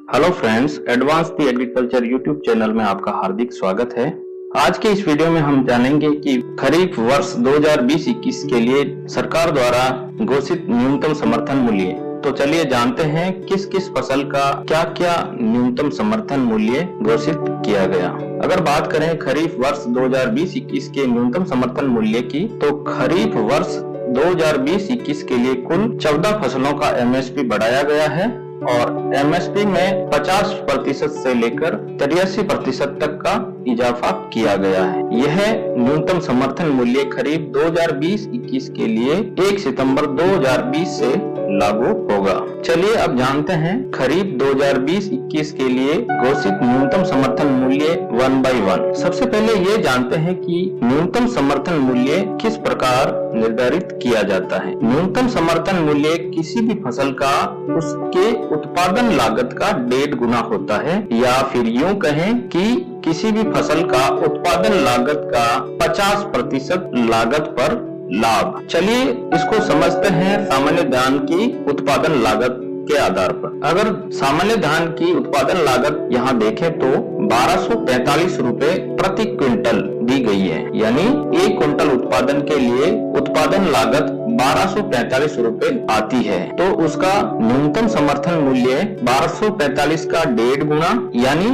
Hello friends, advance दी agriculture YouTube channel में आपका हार्दिक स्वागत है। आज के इस वीडियो में हम जानेंगे कि खरीफ वर्ष 2020-21 के लिए सरकार द्वारा घोषित न्यूनतम समर्थन मूल्य। तो चलिए जानते हैं किस किस फसल का क्या क्या न्यूनतम समर्थन मूल्य घोषित किया गया। अगर बात करें खरीफ वर्ष 2020-21 के न्यूनतम समर्थन मूल्य की, तो खरीफ वर्ष 2020-21 के लिए कुल 14 फसलों का एमएसपी बढ़ाया गया है और एमएसपी में 50% से लेकर 83% तक का इजाफा किया गया है। यह न्यूनतम समर्थन मूल्य खरीफ 2020-21 के लिए 1 सितंबर 2020 से लागू होगा। चलिए अब जानते हैं खरीफ 2020-21 के लिए घोषित न्यूनतम समर्थन मूल्य 1 by 1। सबसे पहले ये जानते हैं कि न्यूनतम समर्थन मूल्य किस प्रकार निर्धारित किया जाता है। न्यूनतम समर्थन मूल्य किसी भी फसल का उसके उत्पादन लागत का 1.5 गुना होता है, या फिर यूं कहें कि किसी भी फसल का उत्पादन लागत का 50% लागत पर लाभ। चलिए इसको समझते हैं सामान्य धान की उत्पादन लागत के आधार पर। अगर सामान्य धान की उत्पादन लागत यहाँ देखें तो 1245 रुपए प्रति क्विंटल दी गई है, यानी 1 क्विंटल उत्पादन के लिए उत्पादन लागत 1245 रुपए आती है। तो उसका न्यूनतम समर्थन मूल्य 1245 का 1.5 गुना, यानी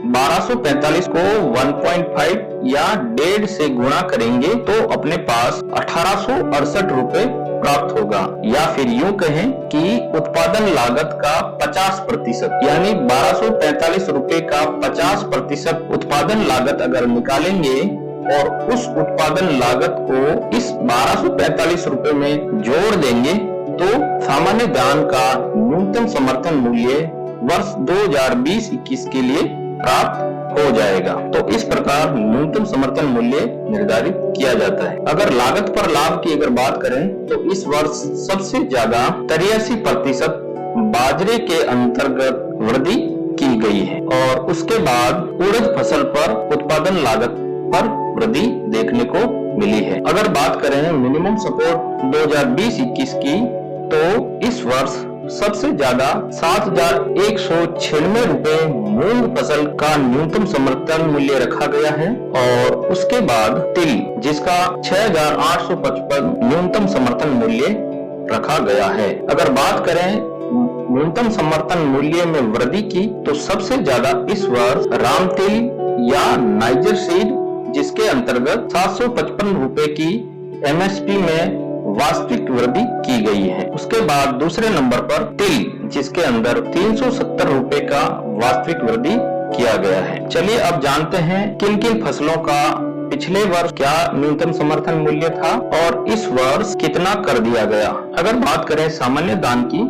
1245 को 1.5 या 1.5 से गुणा करेंगे तो अपने पास 1868 रुपए प्राप्त होगा। या फिर यूं कहें कि उत्पादन लागत का 50%, यानी 1245 रुपए का 50% उत्पादन लागत अगर निकालेंगे और उस उत्पादन लागत को इस 1245 रुपए में जोड़ देंगे तो सामान्य धान का न्यूनतम समर्थन मूल्य वर्ष 2020-21 के लिए प्राप्त हो जाएगा। तो इस प्रकार न्यूनतम समर्थन मूल्य निर्धारित किया जाता है। अगर लागत पर लाभ की अगर बात करें तो इस वर्ष सबसे ज्यादा 83% बाजरे के अंतर्गत वृद्धि की गई है और उसके बाद उड़द फसल पर उत्पादन लागत पर वृद्धि देखने को मिली है। अगर बात करें मिनिमम सपोर्ट 2020-21 की, तो इस वर्ष सबसे ज्यादा 7,196 रुपए मूंग फसल का न्यूनतम समर्थन मूल्य रखा गया है और उसके बाद तिल, जिसका 6,855 न्यूनतम समर्थन मूल्य रखा गया है। अगर बात करें न्यूनतम समर्थन मूल्य में वृद्धि की, तो सबसे ज्यादा इस वर्ष राम तिल या नाइजर सीड, जिसके अंतर्गत 755 रुपए की एमएसपी में वास्तविक वृद्धि की गई है। उसके बाद दूसरे नंबर पर तिल, जिसके अंदर 370 रुपए का वास्तविक वृद्धि किया गया है। चलिए अब जानते हैं किन किन फसलों का पिछले वर्ष क्या न्यूनतम समर्थन मूल्य था और इस वर्ष कितना कर दिया गया। अगर बात करें सामान्य धान की,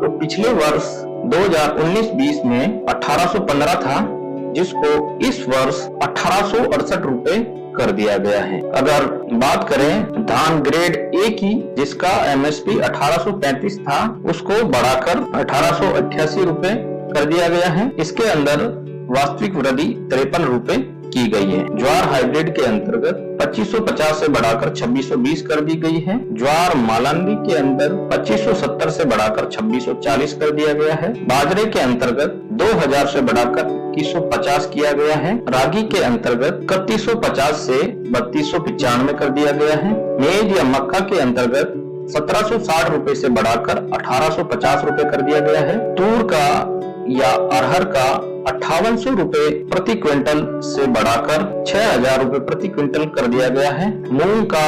तो पिछले वर्ष 2019-20 में 1815 था, जिसको इस वर्ष 1868 रुपए कर दिया गया है। अगर बात करें धान ग्रेड ए की, जिसका एमएसपी 1835 था, उसको बढ़ाकर 1888 रुपए कर दिया गया है। इसके अंदर वास्तविक वृद्धि 53 रुपए की गई है। ज्वार हाइब्रिड के अंतर्गत 2550 से बढ़ाकर 2620 कर दी गई है। ज्वार मालांदी के अंदर 2570 से बढ़ाकर 2640 कर दिया गया है। बाजरे के अंतर्गत 2000 से बढ़ाकर 2150 किया गया है। रागी के अंतर्गत 3150 से 3295 कर दिया गया है। मेज या मक्का के अंतर्गत 1760 रुपए से बढ़ाकर 1850 रुपए कर दिया गया है। तूर का या अरहर का 5800 रुपए प्रति क्विंटल से बढ़ाकर 6000 रुपए प्रति क्विंटल कर दिया गया है। मूंग का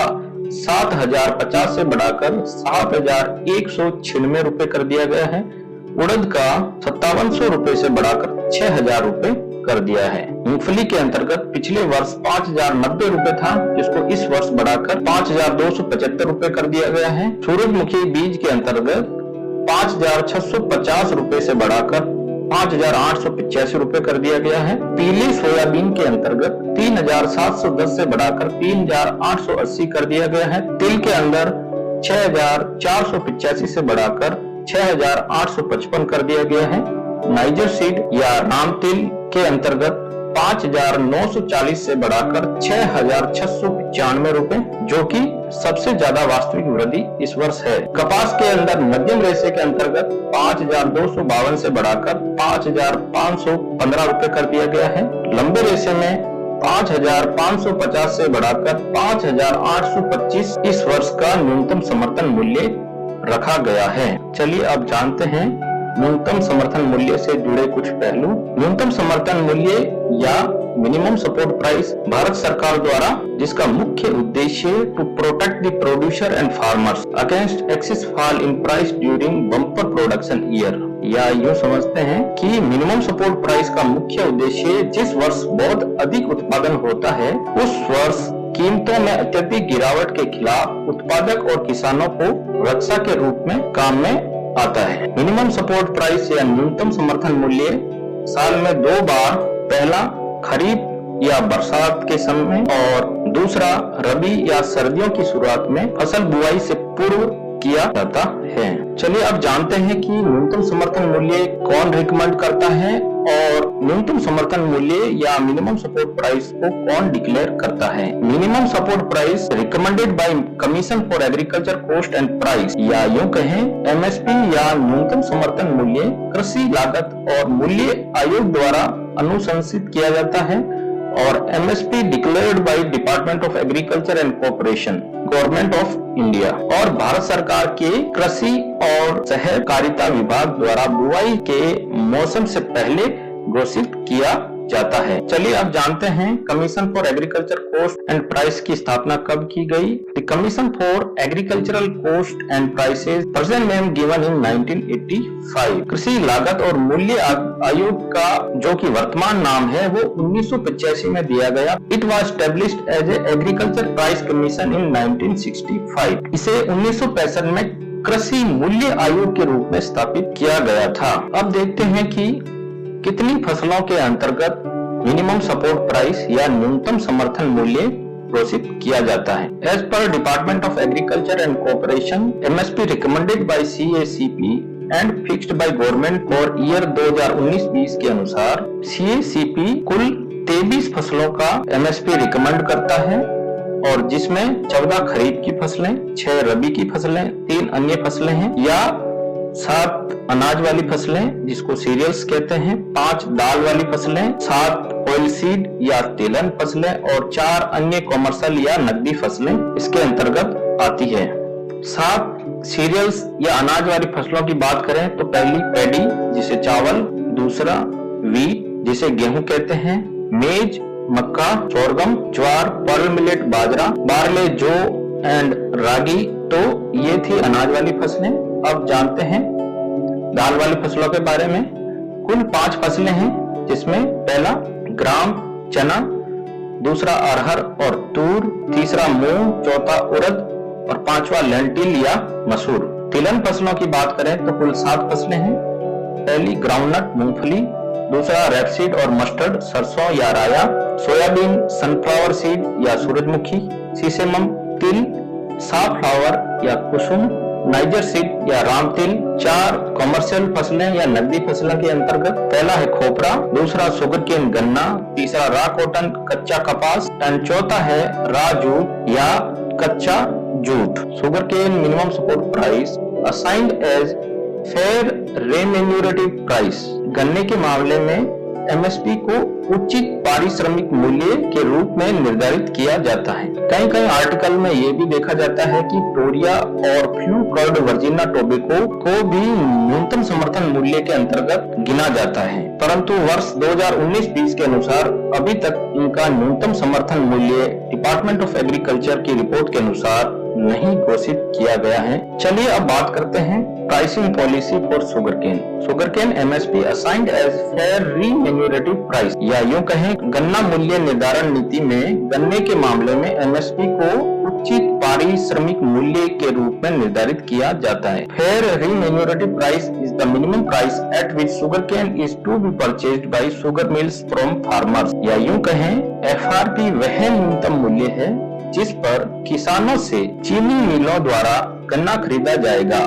7050 से बढ़ाकर 7196 रुपए कर दिया गया है। उड़द का 5700 रुपए से बढ़ाकर 6000 रुपए कर दिया है। मूंगफली के अंतर्गत पिछले वर्ष 5090 रुपए था, जिसको इस वर्ष बढ़ाकर 5275 रुपए कर दिया गया है। सूरजमुखी बीज के अंतर्गत 5650 रुपए से बढ़ाकर 5885 रुपए कर दिया गया है। पीली सोयाबीन के अंतर्गत 3710 से बढ़ाकर 3880 कर दिया गया है। तिल के अंदर 6485 से बढ़ाकर 6855 कर दिया गया है। नाइजर सीड या राम तिल के अंतर्गत 5,940 से बढ़ाकर 6,695 रुपए, जो कि सबसे ज्यादा वास्तविक वृद्धि इस वर्ष है। कपास के अंदर मध्यम रेशे के अंतर्गत 5,252 से बढ़ाकर 5,515 रुपए कर दिया गया है। लंबे रेशे में 5,550 से बढ़ाकर 5,825 इस वर्ष का न्यूनतम समर्थन मूल्य रखा गया है। चलिए अब जानते हैं न्यूनतम समर्थन मूल्य से जुड़े कुछ पहलू। न्यूनतम समर्थन मूल्य या मिनिमम सपोर्ट प्राइस भारत सरकार द्वारा, जिसका मुख्य उद्देश्य to protect the producer and farmers against excess fall in price during bumper production year, या यूँ समझते हैं कि मिनिमम सपोर्ट प्राइस का मुख्य उद्देश्य जिस वर्ष बहुत अधिक उत्पादन होता है उस वर्ष कीमतों में अत्यधिक गिरावट के खिलाफ उत्पादक और किसानों को रक्षा के रूप में काम में आता है। मिनिमम सपोर्ट प्राइस या न्यूनतम समर्थन मूल्य साल में 2 बार, पहला खरीफ या बरसात के समय और दूसरा रबी या सर्दियों की शुरुआत में फसल बुआई से पूर्व किया जाता है। चलिए अब जानते हैं कि न्यूनतम समर्थन मूल्य कौन रिकमेंड करता है और न्यूनतम समर्थन मूल्य या मिनिमम सपोर्ट प्राइस को कौन डिक्लेयर करता है। Minimum support price recommended by commission for agriculture cost and price, या यूं कहें एमएसपी या न्यूनतम समर्थन मूल्य कृषि लागत और मूल्य आयोग द्वारा अनुशंसित किया जाता है और MSP declared by department of agriculture and cooperation, government of India और भारत सरकार के कृषि और सहकारिता विभाग द्वारा बुआई के मौसम से पहले घोषित किया जाता है। चलिए अब जानते हैं commission for agriculture cost and price की स्थापना कब की गई। The commission for agricultural cost and prices, present name given in 1985। कृषि लागत और मूल्य आयोग का जो कि वर्तमान नाम है वो 1985 में दिया गया। It was established as a agriculture price commission in 1965। इसे 1965 में कृषि मूल्य आयोग के रूप में स्थापित किया गया था। अब देखते हैं कि कितनी फसलों के अंतर्गत मिनिमम सपोर्ट प्राइस या न्यूनतम समर्थन मूल्य घोषित किया जाता है। As per department of agriculture and cooperation, MSP recommended by CACP and fixed by government for year 2019-20 के अनुसार सीएसीपी कुल 23 फसलों का एमएसपी रिकमेंड करता है और जिसमें 14 खरीफ की फसलें, 6 रबी की फसलें, 3 अन्य फसलें हैं या 7 अनाज वाली फसलें जिसको सीरियल्स कहते हैं, 5 दाल वाली फसलें, 7 ऑयल सीड या तिलहन फसलें और 4 अन्य कॉमर्शियल या नकदी फसलें इसके अंतर्गत आती है। 7 सीरियल्स या अनाज वाली फसलों की बात करें तो पहली पैडी जिसे चावल, दूसरा वीट जिसे गेहूं कहते हैं, मेज, मक्का, सोरगम, ज्वार, पर्ल मिलेट, बाजरा, बार्ले, जौ एंड रागी। तो ये थी अनाज वाली फसलें। अब जानते हैं दाल वाली फसलों के बारे में। कुल 5 फसलें हैं जिसमें पहला ग्राम चना, दूसरा अरहर और तूर, तीसरा मूंग, चौथा उड़द और 5वां लेंटिल या मसूर। तिलहन फसलों की बात करें तो कुल 7 फसलें हैं। पहली ग्राउंडनट मूंगफली, दूसरा रेपसीड और मस्टर्ड सरसों या राया, सोयाबीन, सनफ्लावर सीड या सूरजमुखी, सीसेमम तिल, साफ्लावर या कुसुम, नाइजर सीड या राम तिल। 4 कॉमर्शियल फसलें या नकदी फसलों के अंतर्गत पहला है खोपरा, दूसरा शुगरकेन गन्ना, तीसरा रा कॉटन कच्चा कपास एंड चौथा है रा जूट या कच्चा जूट। Sugarcane minimum support price assigned as fair remunerative price, गन्ने के मामले में एमएसपी को उचित पारिश्रमिक मूल्य के रूप में निर्धारित किया जाता है। कई आर्टिकल में ये भी देखा जाता है कि टोरिया और फ्लू कर्ड वर्जिना टोबैको को भी न्यूनतम समर्थन मूल्य के अंतर्गत गिना जाता है, परंतु वर्ष 2019-20 के अनुसार अभी तक इनका न्यूनतम समर्थन मूल्य डिपार्टमेंट ऑफ एग्रीकल्चर की रिपोर्ट के अनुसार नहीं घोषित किया गया है। चलिए अब बात करते हैं pricing policy for sugarcane. Sugarcane MSP assigned as fair remunerative price, या यूं कहें गन्ना मूल्य निर्धारण नीति में गन्ने के मामले में एमएसपी को उचित पारिश्रमिक मूल्य के रूप में निर्धारित किया जाता है। Fair remunerative price is the minimum price at which sugarcane is to be purchased by sugar mills from farmers, या यूं कहें एफआरपी वह न्यूनतम मूल्य है जिस पर किसानों से चीनी मिलों द्वारा गन्ना खरीदा जाएगा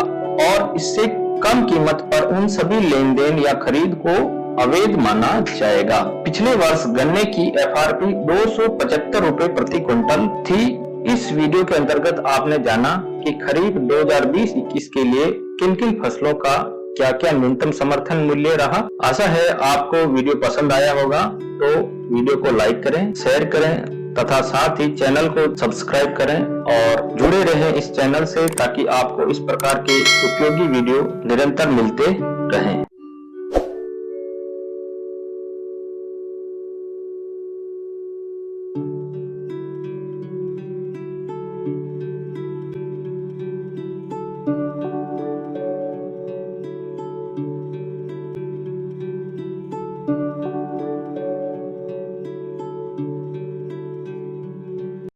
और इससे कम कीमत पर उन सभी लेन देन या खरीद को अवैध माना जाएगा। पिछले वर्ष गन्ने की एफआरपी 275 रुपए प्रति क्विंटल थी। इस वीडियो के अंतर्गत आपने जाना कि खरीफ 2020-21 के लिए किन किन फसलों का क्या क्या न्यूनतम समर्थन मूल्य रहा। आशा है आपको वीडियो पसंद आया होगा, तो वीडियो को लाइक करें, शेयर करें तथा साथ ही चैनल को सब्सक्राइब करें और जुड़े रहें इस चैनल से, ताकि आपको इस प्रकार के उपयोगी वीडियो निरंतर मिलते रहें।